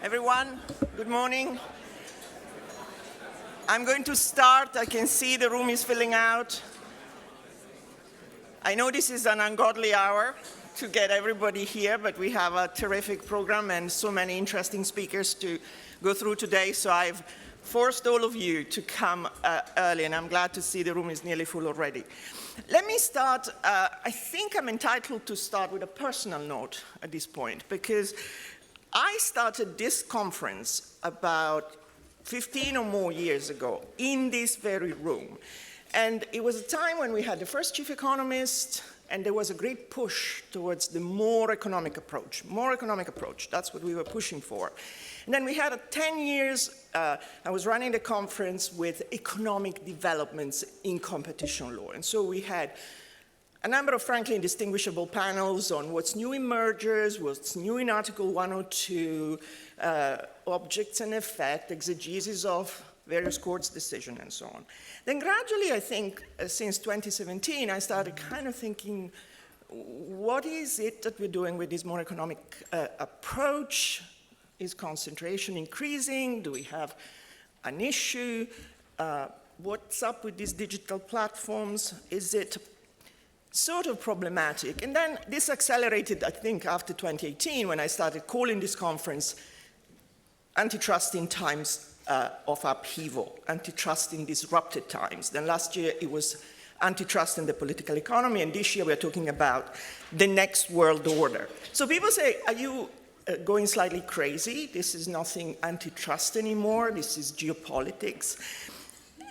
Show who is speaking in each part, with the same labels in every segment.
Speaker 1: Everyone, good morning. I'm going to start. I can see the room is filling out. I know this is an ungodly hour to get everybody here, but we have a terrific program and so many interesting speakers to go through today, so I've forced all of you to come early, and I'm glad to see the room is nearly full already. Let me start. I think I'm entitled to start with a personal note at this point, because I started this conference about 15 or more years ago in this very room. And it was a time when we had the first chief economist, and there was a great push towards the more economic approach. More economic approach, that's what we were pushing for. And then we had 10 years, I was running the conference with economic developments in competition law. And so we had a number of frankly indistinguishable panels on what's new in mergers, what's new in Article 102, objects and effect, exegesis of various courts' decision, and so on. Then gradually, I think, since 2017, I started kind of thinking, what is it that we're doing with this more economic approach? Is concentration increasing? Do we have an issue? What's up with these digital platforms? Is it sort of problematic? And then this accelerated, I think, after 2018, when I started calling this conference Antitrust in Times of Upheaval, Antitrust in Disrupted Times. Then last year it was Antitrust in the Political Economy, and this year we're talking about the next world order. So people say, are you going slightly crazy? This is nothing antitrust anymore, this is geopolitics.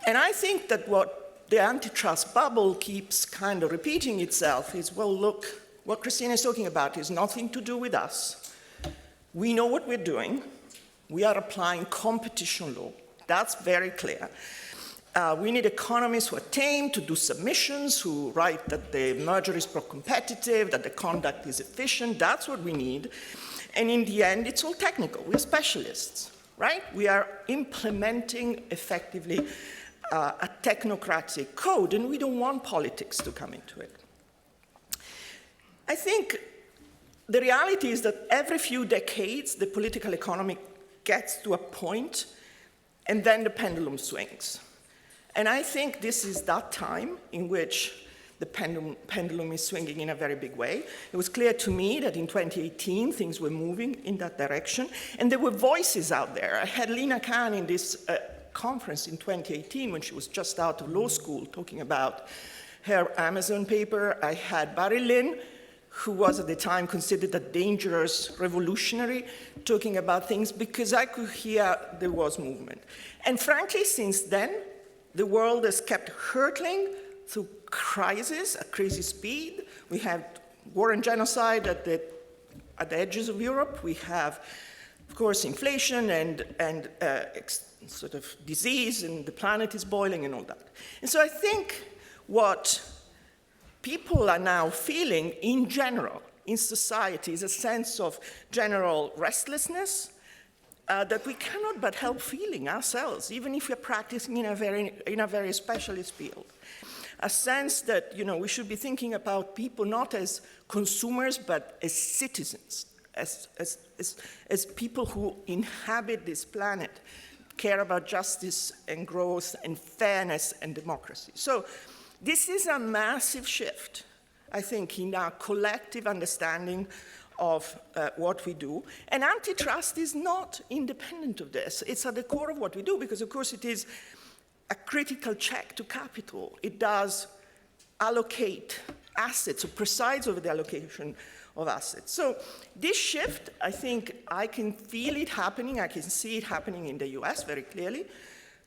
Speaker 1: And I think that what the antitrust bubble keeps kind of repeating itself is, well, look, what Cristina is talking about is nothing to do with us. We know what we're doing. We are applying competition law. That's very clear. We need economists who are tame to do submissions, who write that the merger is pro-competitive, that the conduct is efficient. That's what we need. And in the end, it's all technical. We're specialists, right? We are implementing effectively a technocratic code, and we don't want politics to come into it. I think the reality is that every few decades, the political economy gets to a point, and then the pendulum swings. And I think this is that time in which the pendulum is swinging in a very big way. It was clear to me that in 2018, things were moving in that direction, and there were voices out there. I had Lina Khan in this conference in 2018 when she was just out of law school talking about her Amazon paper. I had Barry Lin, who was at the time considered a dangerous revolutionary, talking about things because I could hear there was movement. And frankly, since then, the world has kept hurtling through crisis at crazy speed. We have war and genocide at the edges of Europe. We have, of course, inflation and sort of disease, and the planet is boiling and all that. And so I think what people are now feeling in general in society is a sense of general restlessness that we cannot but help feeling ourselves, even if we're practicing in a very specialist field. A sense that, you know, we should be thinking about people not as consumers, but as citizens, as people who inhabit this planet, care about justice and growth and fairness and democracy. So this is a massive shift, I think, in our collective understanding of what we do. And antitrust is not independent of this. It's at the core of what we do, because, of course, it is a critical check to capital. It does allocate assets, or presides over the allocation of assets. So this shift, I think I can feel it happening. I can see it happening in the US very clearly,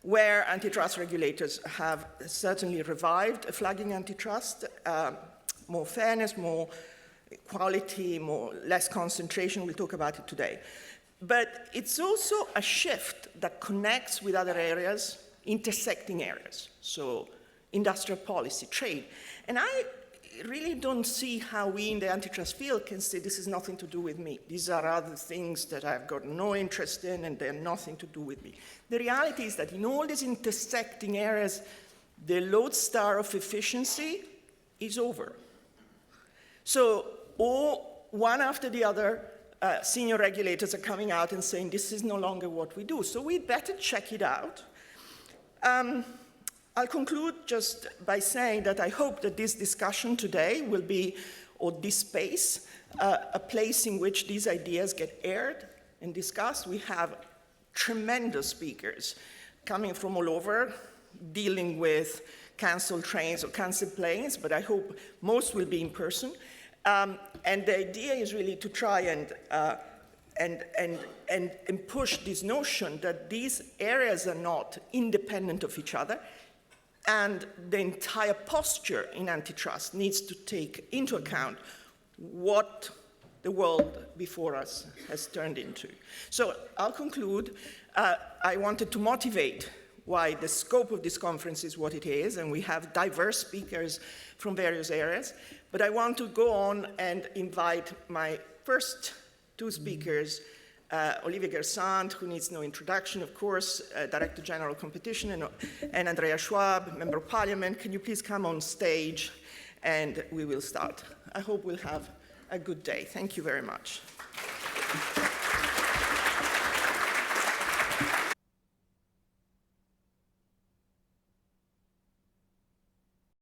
Speaker 1: where antitrust regulators have certainly revived flagging antitrust, more fairness, more equality, less concentration. We'll talk about it today. But it's also a shift that connects with other areas, intersecting areas. So industrial policy, trade. And I really don't see how we in the antitrust field can say this is nothing to do with me. These are other things that I've got no interest in, and they're nothing to do with me. The reality is that in all these intersecting areas, the lodestar of efficiency is over. So one after the other, senior regulators are coming out and saying this is no longer what we do. So we'd better check it out. I'll conclude just by saying that I hope that this discussion today will be, or this space, a place in which these ideas get aired and discussed. We have tremendous speakers coming from all over, dealing with canceled trains or canceled planes, but I hope most will be in person. And the idea is really to try and push this notion that these areas are not independent of each other, and the entire posture in antitrust needs to take into account what the world before us has turned into. So I'll conclude. I wanted to motivate why the scope of this conference is what it is, and we have diverse speakers from various areas. But I want to go on and invite my first two speakers, Olivier Gersand, who needs no introduction, of course, Director General Competition, and Andrea Schwab, Member of Parliament. Can you please come on stage, and we will start. I hope we'll have a good day. Thank you very much.